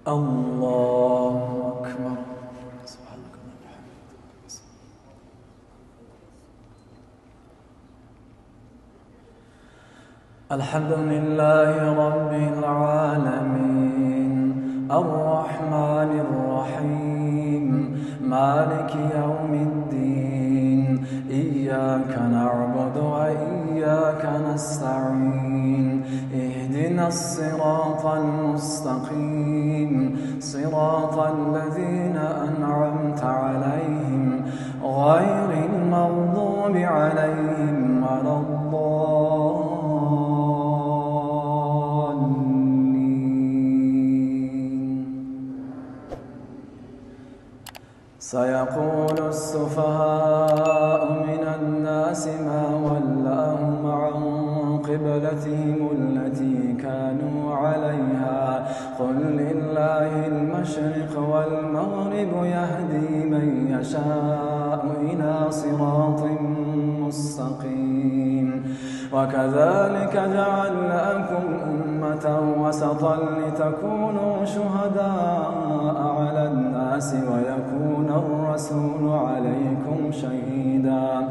الله أكبر. سبحانك اللهم وبحمدك. الحمد لله رب العالمين الرحمن الرحيم مالك يوم الدين إياك نعبد وإياك نستعين اهدنا الصراط المستقيم صراط الذين أنعمت عليهم غير المغضوب عليهم ولا سيقول السفهاء من الناس ما ولاهم عن قبلتهم التي كانوا عليها قل لله المشرق والمغرب يهدي من يشاء إلى صراط مستقيم وكذلك جعلناكم أمة وسطا لتكونوا شهداء على الناس ويكون الرسول عليكم شهيدا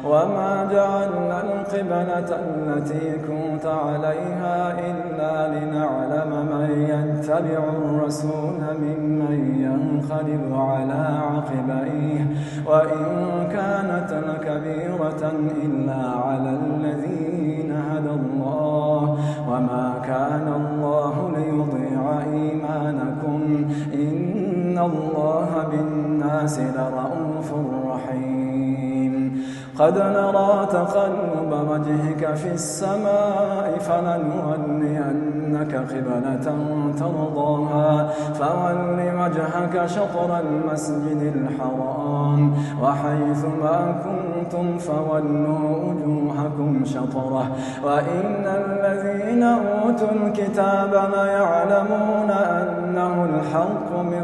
وما جعلنا القبلة التي كنت عليها إلا لنعلم من يتبع الرسول ممن ينقلب على عقبيه وإن كانت لكبيرة إلا على الذين هدى الله وما كان الله ليضيع إيمانكم إن الله بالناس لرءوف رحيم قد نرى تقلب وجهك في السماء فلنولينك قبلة ترضاها فول وجهك شطر المسجد الحرام وحيث ما كنتم فولوا وجوهكم شطره وإن الذين أوتوا الكتاب ليعلمون أنه الحق من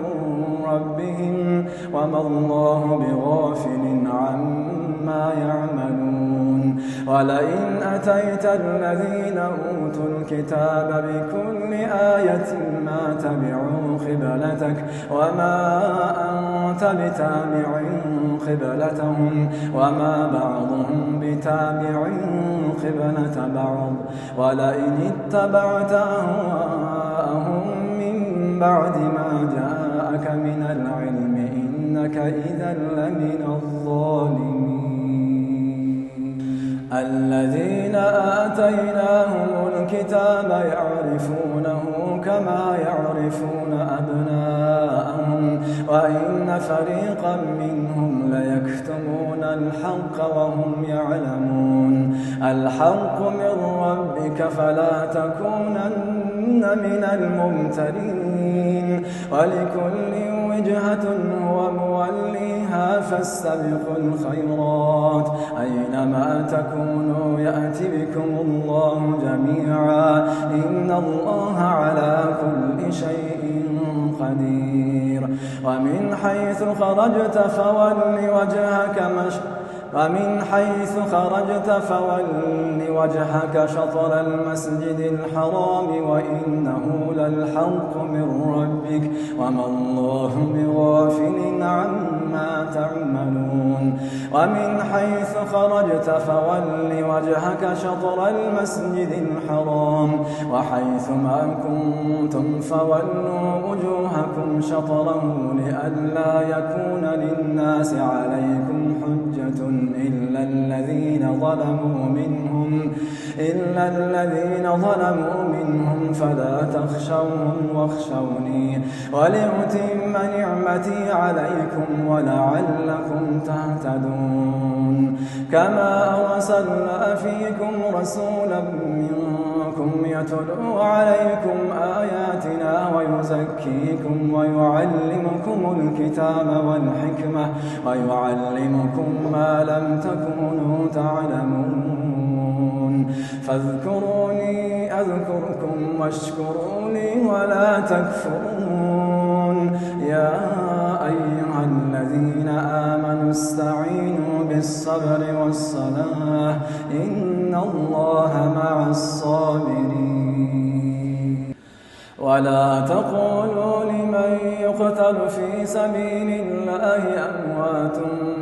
ربهم وما الله بغافل عما يعملون ولئن أتيت الذين أوتوا الكتاب بكل آية ما تبعوا قبلتك وما أنت بتابع قبلتهم وما بعضهم بتابع قبلة بعض ولئن اتبعت أهواءهم من بعد ما جاءك من العلم إنك إذا لمن الظالمين الذين آتيناهم الكتاب يعرفونه كما يعرفون أبناءهم وإن فريقا منهم ليكتمون الحق وهم يعلمون الحق من ربك فلا تكونن من الممترين ولكل وجهة هو موليها فاستبقوا الخيرات أينما تكونوا يأتي بكم الله جميعا إن الله على كل شيء قدير ومن حيث خرجت فول وجهك شطر المسجد الحرام وإنه للحق من ربك وما الله بغافل عما تعملون ومن حيث خرجت فول وجهك شطر المسجد الحرام وحيث ما كنتم فولوا وجوهكم شطره لئلا يكون للناس عليكم حجة إلا الذين ظلموا منهم فلا تخشوهم واخشوني ولأتم نعمتي عليكم ولعلكم تهتدون كما أرسلنا فيكم رسولا منكم يتلو عليكم آياتنا ويزكيكم ويعلمكم الكتاب والحكمة ويعلمكم ما لم تكونوا تعلمون فاذكروني أذكركم واشكروا لي ولا تكفرون يا أيها الذين آمنوا استعينوا بالصبر والصلاة إن الله مع الصابرين ولا تقولوا من يقتل في سبيل الله أموات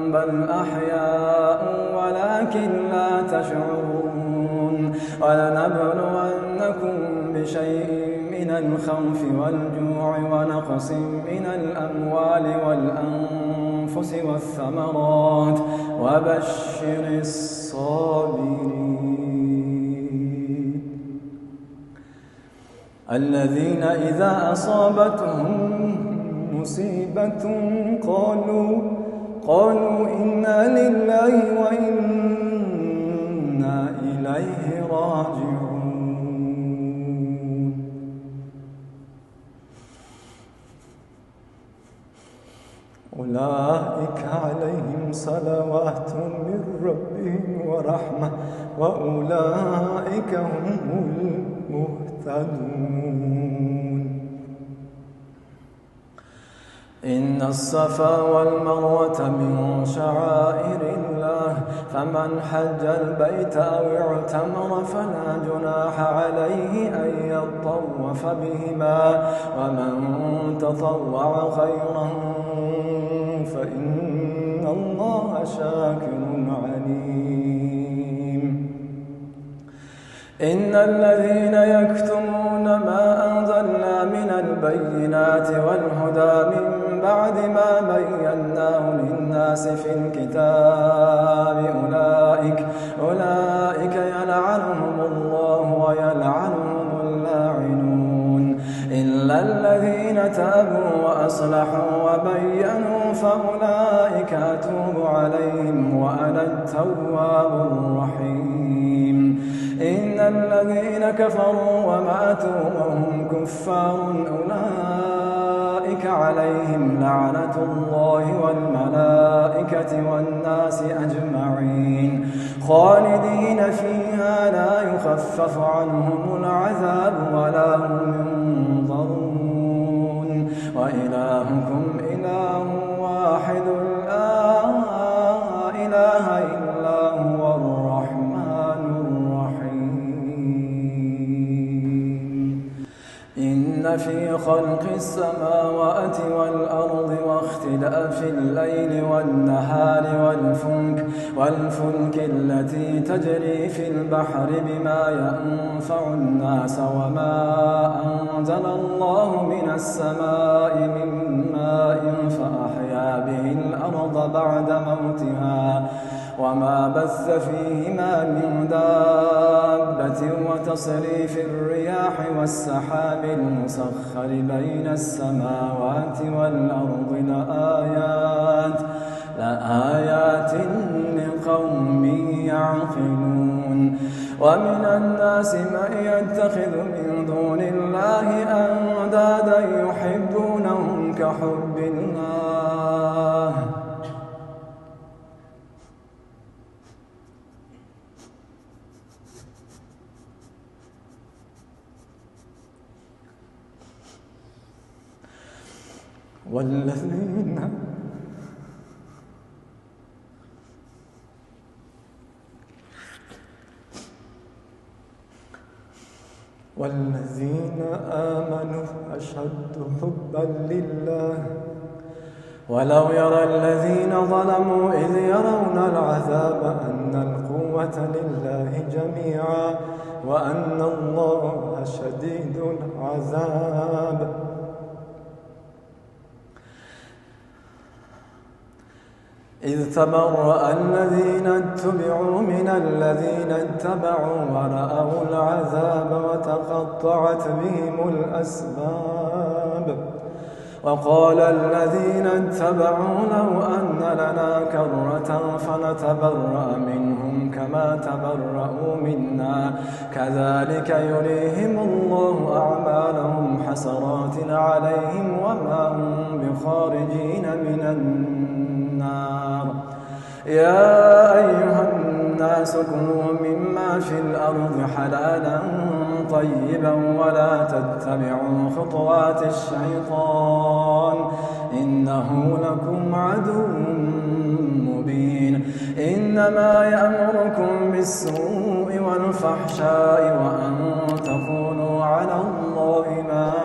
بل أحياء ولكن لا تشعرون ولنبلونكم بشيء من الخوف والجوع ونقص من الأموال والأنفس والثمرات وبشر الصابرين الذين إذا أصابتهم مصيبة قالوا إنا لله وإنا إليه راجعون أولئك عليهم صلوات من ربهم ورحمة وأولئك هم المهتدون إن الصفا والمروة من شعائر الله فمن حج البيت أو اعتمر فلا جناح عليه أن يطوف بهما ومن تطوع خيرا فإن الله شاكر عليم إن الذين يكتمون ما أنزلنا من البينات والهدى من بعد ما بيناه للناس في الكتاب أولئك يلعنهم الله ويلعنهم اللاعنون إلا الذين تابوا وأصلحوا وبينوا فأولئك أتوب عليهم وأنا التواب الرحيم إن الذين كفروا وماتوا وهم كفار أولئك عليهم لعنة الله والملائكة والناس أجمعين خالدين فيها لا يخفف عنهم العذاب ولا هم ينظرون وإلهكم إله واحد لا إله إلا هو الرحمن الرحيم إن في خلق السماوات والأرض واختلاف الليل والنهار والفلك التي تجري في البحر بما ينفع الناس وما أنزل الله من السماء من ماء فأحيا به الأرض بعد موتها وما بث فيهما من دابة وتصريف الرياح والسحاب المسخر بين السماوات والأرض لآيات لقوم يعقلون ومن الناس من يتخذ من دون الله أندادا يحبونهم كحب الله والذين آمنوا أشد حبا لله ولو يرى الذين ظلموا إذ يرون العذاب أن القوة لله جميعا وأن الله شديد العذاب إذ تبرأ الذين اتبعوا من الذين اتبعوا ورأوا العذاب وتقطعت بهم الأسباب وقال الذين اتبعوا لو أن لنا كرة فنتبرأ منهم كما تبرأوا منا كذلك يريهم الله أعمالهم حسرات عليهم وما هم بخارجين من النار يا أيها الناس كلوا مما في الأرض حلالا طيبا ولا تتبعوا خطوات الشيطان إنه لكم عدو مبين إنما يأمركم بالسوء والفحشاء وأن تقولوا على الله ما